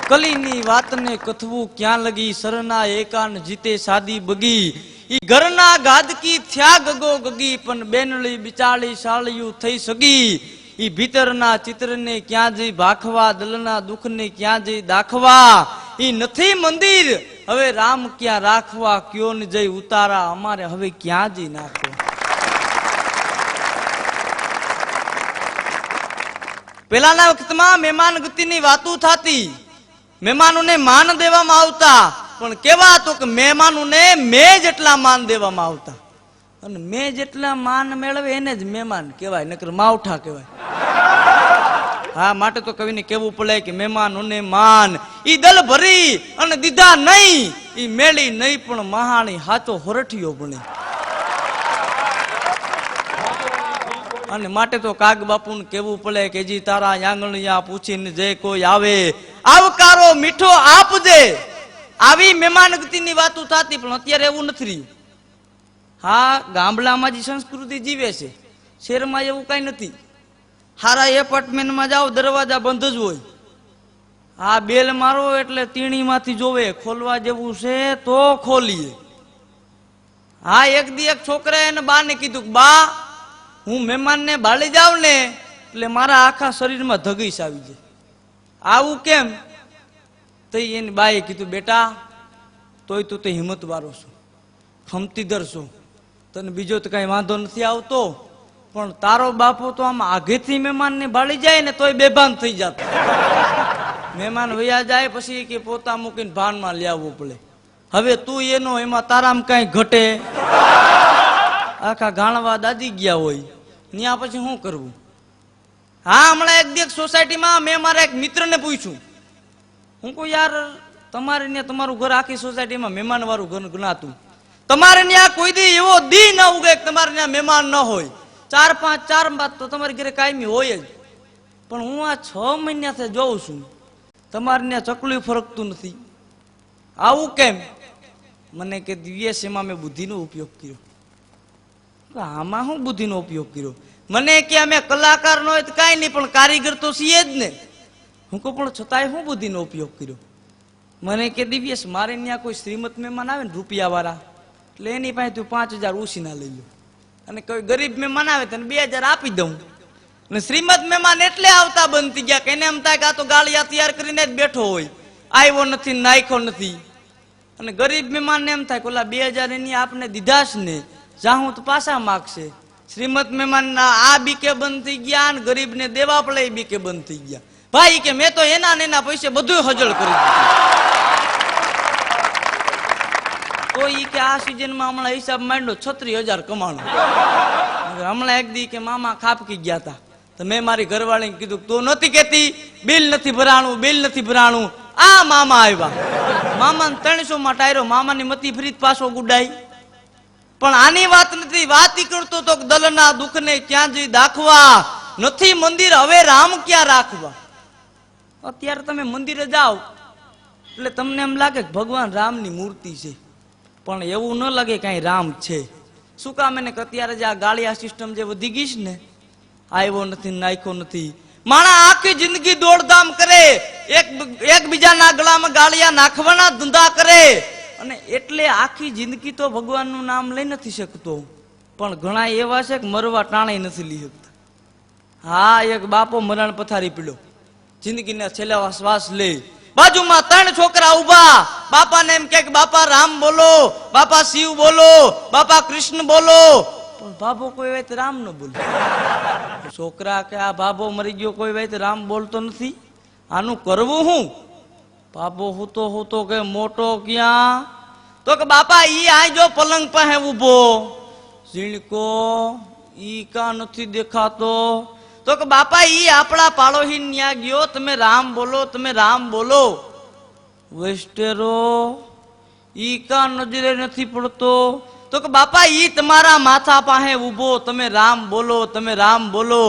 કલીની વાતને કથવું ક્યાં લગી, સરના એકાન જીતે સાદી બગી. ઈ ઘરના ગાદકી થયા ગગો ગગી, પણ બેનળી બિચાળી સાળિયું થઈ સગી. ઈ ભીતરના ચિત્રને ક્યાં જઈ ભાખવા, દલના દુઃખને ક્યાં જઈ દાખવા. ઈ નથી મંદિર હવે રામ ક્યાં રાખવા, કયો ને જઈ ઉતારા અમારે હવે ક્યાં જઈ નાખવા. પેલાના વખતમાં મહેમાન ગતિની વાતો થતી, મહેમાનોને માન દેવામાં આવતા, પણ કેવા તો કે મહેમાનોને મેં જેટલા માન દેવામાં આવતા. અને મેં જેટલા માન મેળવે એને જ મહેમાન કહેવાય, નકર માવઠા કહેવાય. હા, માટે તો કવિને કેવું પડે કે મહેમાનોને માન ઈ દલ ભરી અને દીધા નહીં, ઈ મેળી નહીં પણ મહાણી હાચો હોરઠિયો બને. અને માટે તો કાગ બાપુને કેવું પડે કે જી તારા આંગણિયા પૂછીને જે કોઈ આવે, આવકારો મીઠો આપજે. આવી મહેમાન ગતિની વાતો થતી, પણ અત્યારે એવું નથી રહ્યું. હા, ગામડામાં જ સંસ્કૃતિ જીવે છે, શહેરમાં એવું કઈ નથી. હારા એપાર્ટમેન્ટમાં જાઓ, દરવાજા બંધ જ હોય. હા, બેલ મારો એટલે તીણીમાંથી જોવે, ખોલવા જેવું છે તો ખોલીએ. હા, એક દી એક છોકરાએ એને બા ને કીધું, બા હું મહેમાનને બાળી જાઉં ને એટલે મારા આખા શરીરમાં ધગીશ આવી જાય. આવું કેમ? તો એની બાએ કીધું, બેટા તોય તું તો હિંમત વાળો છો, ખમતીદર છો, તને બીજો તો કઈ વાંધો નથી આવતો. પણ તારો બાપો તો આમ આગેથી મહેમાનને બાળી જાય ને તોય બેભાન થઈ જતો. મહેમાન વયા જાય પછી કે પોતા મૂકીને ભાનમાં લઈ આવવું પડે. હવે તું એનો એમાં તારામ કઈ ઘટે? આખા ગાણવા દાદી ગયા હોય ત્યાં પછી શું કરવું? હા, હમણાં એક દિવસ સોસાયટીમાં મેં મારા એક મિત્રને પૂછ્યું, હું કહું યાર તમારે ત્યાં તમારું ઘર આખી સોસાયટીમાં મહેમાન વાળું ઘર ગણાતું, તમારે ત્યાં કોઈ દી એવો દી ન ઉગે કે તમારે ત્યાં મહેમાન ન હોય. 4-5 બાદ તો તમારી ઘરે કાયમી હોય જ. પણ હું આ 6 મહિનાથી જોઉં છું તમારે ત્યાં ચકલું ફરકતું નથી. આવું કેમ? મને કે દિવ્યેશ એમાં મેં બુદ્ધિનો ઉપયોગ કર્યો. આમાં શું બુદ્ધિનો ઉપયોગ કર્યો? મને કે અમે કલાકાર ન હોય તો કાંઈ નહીં, પણ કારીગર તો છીએ જ ને. હું કહું પણ છતાંય શું બુદ્ધિનો ઉપયોગ કર્યો? મને કે દિવ્યેશ મારે ત્યાં કોઈ શ્રીમત મહેમાન આવે ને રૂપિયા વાળા, એટલે એની પાસે તું 5000 ઉછીના લઈ લો, અને કોઈ ગરીબ મહેમાન આવે તને 2000 આપી દઉં. અને શ્રીમત મહેમાન એટલે આવતા બંધ થઈ ગયા કે એને એમ થાય કે આ તો ગાળિયા તૈયાર કરીને જ બેઠો હોય, આવ્યો નથી નાખ્યો નથી. અને ગરીબ મહેમાનને એમ થાય કે ઓલા 2000 એની આપને દીધા જ ને, જાહું તો પાછા માગશે. શ્રીમત મહેમાન આ બીકે બંધ થઈ ગયા, અને ગરીબને દેવા પડે એ બીકે બંધ થઈ ગયા. ભાઈ કે મેં તો એના ને એના પૈસે બધું હજળ કરી દીધું. તો ઈ કે આ સિઝનમાં હમણાં હિસાબ માંડ્યો 36000 કમાણું. હમણાં એક દી કે મામા ખાપકી ગયા હતા, તો મેં મારી ઘરવાળીને કીધું, તું નથી કેતી બિલ નથી ભરાણું, બિલ નથી ભરાણું. આ મામા આવ્યા, મામાને 300 માં ટાયરો, મામાની મતી ફરીદ પાછો ગુડાઈ. પણ આની વાત નથી, વાત ઈ કરતો તો દલના દુઃખને ક્યાં જઈ દાખવા, નથી મંદિર હવે રામ ક્યાં રાખવા. અત્યારે તમે મંદિરે જાઓ એટલે તમને એમ લાગે કે ભગવાન રામની મૂર્તિ છે, પણ એવું ન લાગે કઈ રામ છે. શું કામ? એને અત્યારે જે આ ગાળિયા સિસ્ટમ જે વધી ગઈ છે ને, આવ્યો નથી નાખ્યો નથી. માણા આખી જિંદગી દોડધામ કરે, એકબીજાના ગળામાં ગાળિયા નાખવાના ધંધા કરે, અને એટલે આખી જિંદગી તો ભગવાનનું નામ લઈ નથી શકતો. પણ ઘણા એવા છે કે મરવા ટાણે નથી લઈ શકતા. હા, એક બાપો મરણ પથારી પીડ્યો, જિંદગીના છેલ્લા શ્વાસ લે, બાજુમાં 3 છોકરા ઉભા, બાપાને એમ કે બાપા રામ બોલો, બાપા શિવ બોલો, બાપા કૃષ્ણ બોલો. પણ બાબો કોઈ વાત રામ ન બોલે. છોકરા કે આ બાબો મરી ગયો, કોઈ વાત રામ બોલતો નથી, આનું કરવું શું? બાબો હું તો કે મોટો ક્યાં? તો કે બાપા ઈ આ જો પલંગ પાસે ઉભો, ઝીણકો ઈ કા નથી દેખાતો. તો કે બાપા ઈ આપણા પાડોશી ન્યા ગયો, તમે રામ બોલો, તમે રામ બોલો. વેસ્ટેરો ઈ કા નજરે નથી પડતો. તો કે બાપા ઈ તમારા માથા પાસે ઉભો, તમે રામ બોલો, તમે રામ બોલો.